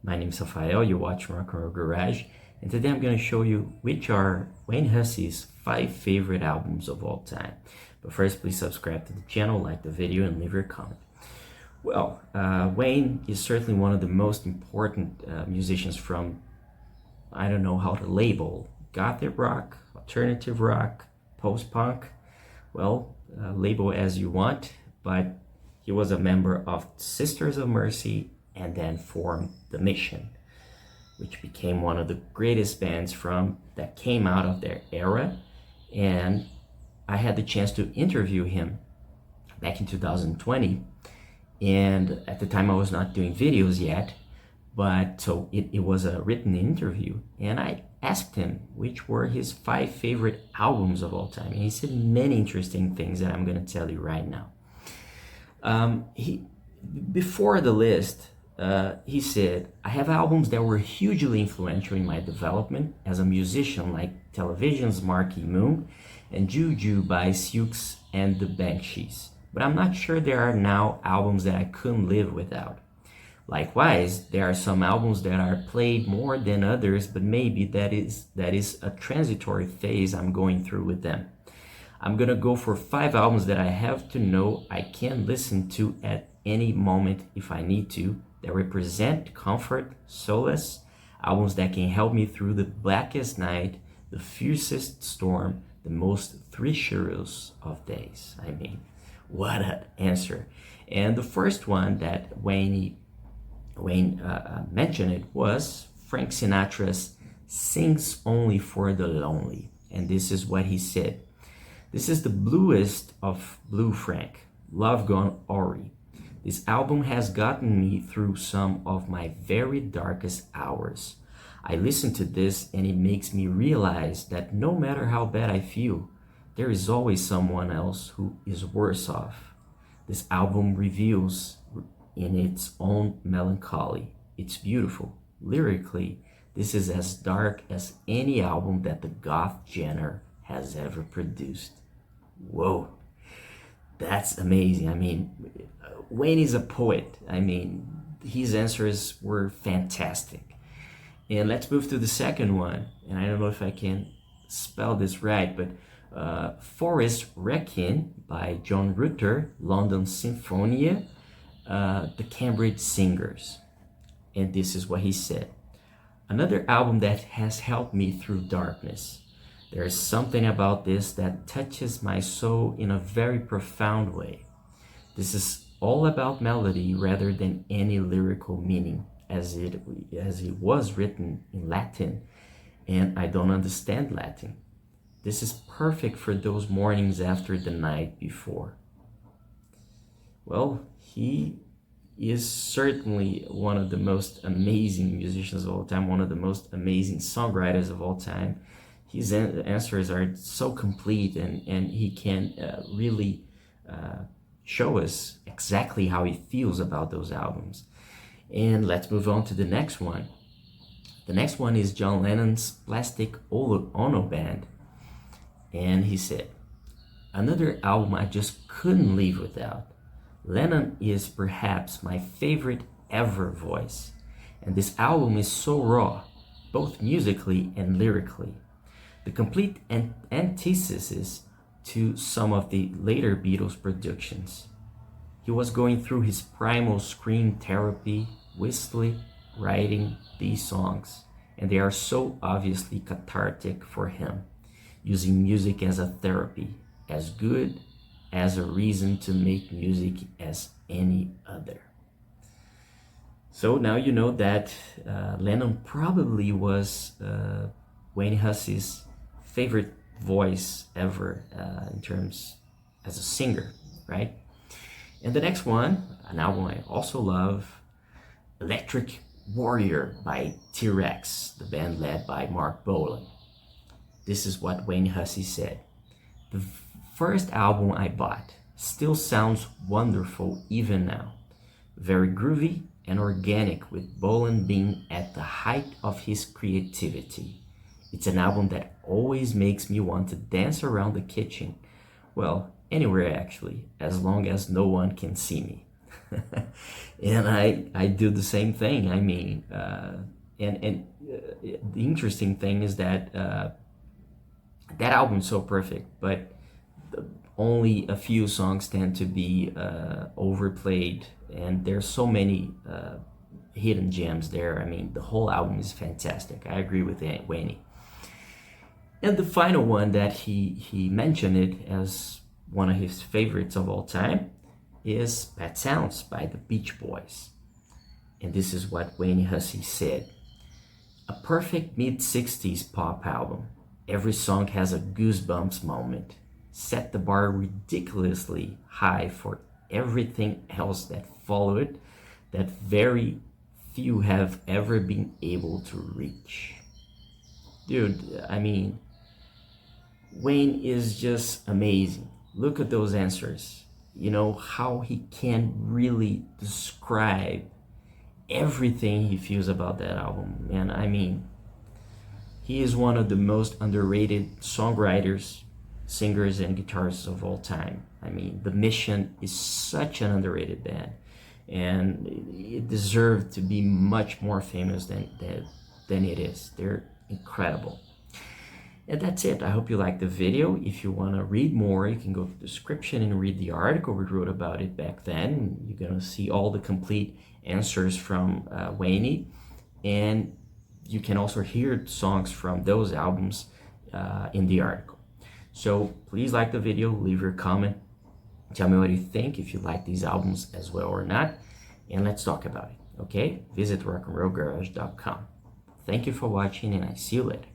My name is Rafael, you watch Rock and Roll Garage, and today I'm going to show you which are Wayne Hussey's 5 favorite albums of all time. But first, please subscribe to the channel, like the video, and leave your comment. Well, Wayne is certainly one of the most important musicians from, I don't know how to label, gothic rock, alternative rock, post-punk. Well, label as you want, but he was a member of Sisters of Mercy and then formed The Mission, which became one of the greatest bands that came out of their era. And I had the chance to interview him back in 2020. And at the time I was not doing videos yet, but so it was a written interview. And I asked him which were his 5 favorite albums of all time. And he said many interesting things that I'm going to tell you right now. Before the list, he said, I have albums that were hugely influential in my development as a musician, like Television's Marquee Moon and Juju by Silks and the Banshees. But I'm not sure there are now albums that I couldn't live without. Likewise, there are some albums that are played more than others, but maybe that is a transitory phase I'm going through with them. I'm gonna go for 5 albums that I have to know I can listen to at any moment if I need to, that represent comfort, solace, albums that can help me through the blackest night, the fiercest storm, the most treacherous of days. I mean, what an answer. And the first one that Wayne mentioned it was Frank Sinatra's Sings Only for the Lonely. And this is what he said. This is the bluest of Blue Frank, Love Gone Ori. This album has gotten me through some of my very darkest hours. I listen to this and it makes me realize that no matter how bad I feel, there is always someone else who is worse off. This album reveals in its own melancholy. It's beautiful. Lyrically, this is as dark as any album that the goth genre has ever produced. Whoa, that's amazing. I mean, Wayne is a poet. I mean, his answers were fantastic. And let's move to the second one. And I don't know if I can spell this right, but Forest Requiem by John Rutter, London Sinfonia, the Cambridge Singers. And this is what he said. Another album that has helped me through darkness. There is something about this that touches my soul in a very profound way. This is all about melody rather than any lyrical meaning, as it was written in Latin, and I don't understand Latin. This is perfect for those mornings after the night before. Well, he is certainly one of the most amazing musicians of all time, one of the most amazing songwriters of all time. His answers are so complete, and he can really show us exactly how he feels about those albums. And let's move on to the next one. The next one is John Lennon's Plastic Ono Band. And he said, another album I just couldn't live without. Lennon is perhaps my favorite ever voice. And this album is so raw, both musically and lyrically. The complete antithesis to some of the later Beatles productions. He was going through his primal scream therapy, whistling, writing these songs, and they are so obviously cathartic for him, using music as a therapy, as good as a reason to make music as any other. So now you know that Lennon probably was Wayne Hussey's favorite voice ever in terms as a singer, right? And the next one, an album I also love, Electric Warrior by T-Rex, the band led by Mark Bolan. This is what Wayne Hussey said. The first album I bought still sounds wonderful even now. Very groovy and organic, with Bolan being at the height of his creativity. It's an album that always makes me want to dance around the kitchen. Well, anywhere actually, as long as no one can see me. And I do the same thing. I mean, the interesting thing is that that album is so perfect, but only a few songs tend to be overplayed, and there's so many hidden gems there. I mean, the whole album is fantastic. I agree with Wayne. And the final one that he mentioned it as one of his favorites of all time is Pet Sounds by the Beach Boys. And this is what Wayne Hussey said. A perfect mid-60s pop album. Every song has a goosebumps moment. Set the bar ridiculously high for everything else that followed that very few have ever been able to reach. Dude, I mean, Wayne is just amazing. Look at those answers. You know, how he can really describe everything he feels about that album. Man, I mean, he is one of the most underrated songwriters, singers, and guitarists of all time. I mean, The Mission is such an underrated band, and it deserved to be much more famous than it is. They're incredible. And that's it. I hope you liked the video. If you want to read more, you can go to the description and read the article we wrote about it back then. You're going to see all the complete answers from Wayne, and you can also hear songs from those albums in the article. So please like the video, leave your comment, tell me what you think, if you like these albums as well or not, and let's talk about it, okay? Visit rockandrollgarage.com. Thank you for watching, and I see you later.